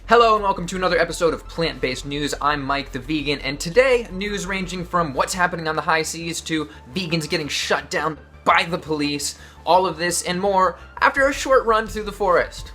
Hello and welcome to another episode of Plant-Based News. I'm Mike the Vegan, and today, news ranging from what's happening on the high seas to vegans getting shut down by the police, all of this and more after a short run through the forest.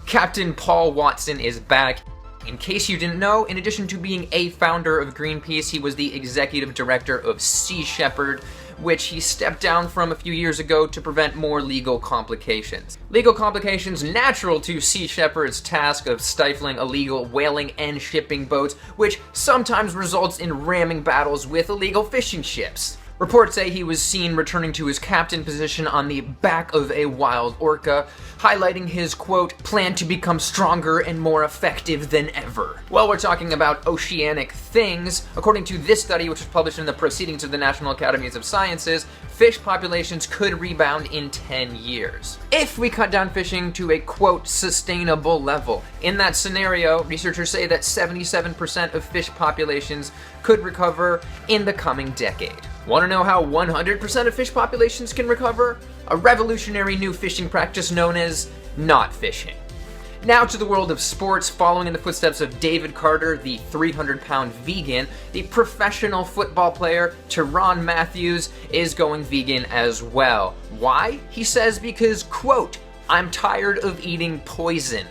Captain Paul Watson is back. In case you didn't know, in addition to being a founder of Greenpeace, he was the executive director of Sea Shepherd, which he stepped down from a few years ago to prevent more legal complications. Legal complications natural to Sea Shepherd's task of stifling illegal whaling and shipping boats, which sometimes results in ramming battles with illegal fishing ships. Reports say he was seen returning to his captain position on the back of a wild orca, highlighting his, quote, plan to become stronger and more effective than ever. Well, we're talking about oceanic things. According to this study, which was published in the Proceedings of the National Academies of Sciences, fish populations could rebound in 10 years. If we cut down fishing to a, quote, sustainable level. In that scenario, researchers say that 77% of fish populations could recover in the coming decade. Want to know how 100% of fish populations can recover? A revolutionary new fishing practice known as not fishing. Now to the world of sports. Following in the footsteps of David Carter, the 300-pound vegan, the professional football player Tyrann Mathieu is going vegan as well. Why? He says because, quote, I'm tired of eating poison.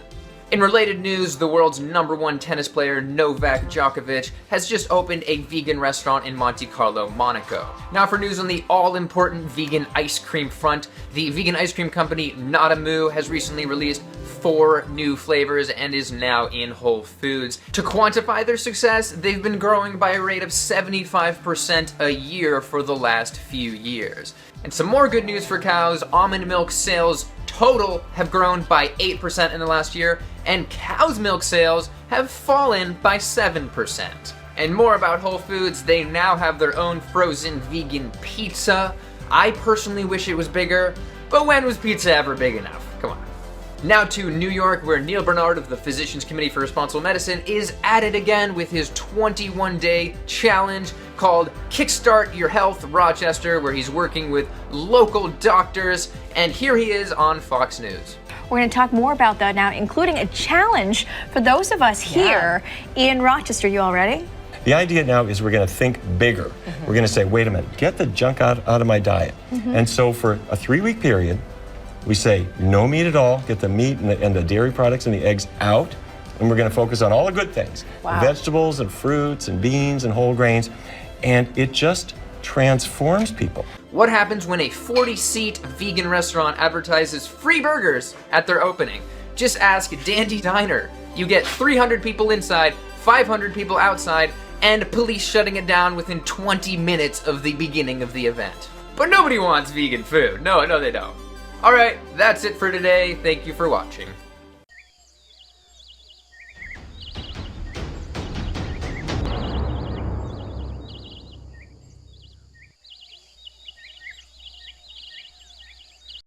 In related news, the world's #1 tennis player Novak Djokovic has just opened a vegan restaurant in Monte Carlo, Monaco. Now for news on the all-important vegan ice cream front, the vegan ice cream company Nadamu has recently released 4 new flavors and is now in Whole Foods. To quantify their success, they've been growing by a rate of 75% a year for the last few years. And some more good news for cows, almond milk sales total have grown by 8% in the last year, and cow's milk sales have fallen by 7%. And more about Whole Foods, they now have their own frozen vegan pizza. I personally wish it was bigger, but when was pizza ever big enough? Come on. Now to New York, where Neil Bernard of the Physicians Committee for Responsible Medicine is at it again with his 21-day challenge called Kickstart Your Health Rochester, where he's working with local doctors, and here he is on Fox News. We're going to talk more about that now, including a challenge for those of us here in Rochester. You all ready? The idea now is we're going to think bigger. We're going to say, wait a minute, get the junk out of my diet. And so for a 3-week period, we say no meat at all, get the meat and the dairy products and the eggs out, and we're going to focus on all the good things. Wow. Vegetables and fruits and beans and whole grains, and it just transforms people. What happens when a 40-seat vegan restaurant advertises free burgers at their opening? Just ask Dandy Diner. You get 300 people inside, 500 people outside, and police shutting it down within 20 minutes of the beginning of the event. But nobody wants vegan food. No, they don't. Alright, that's it for today. Thank you for watching.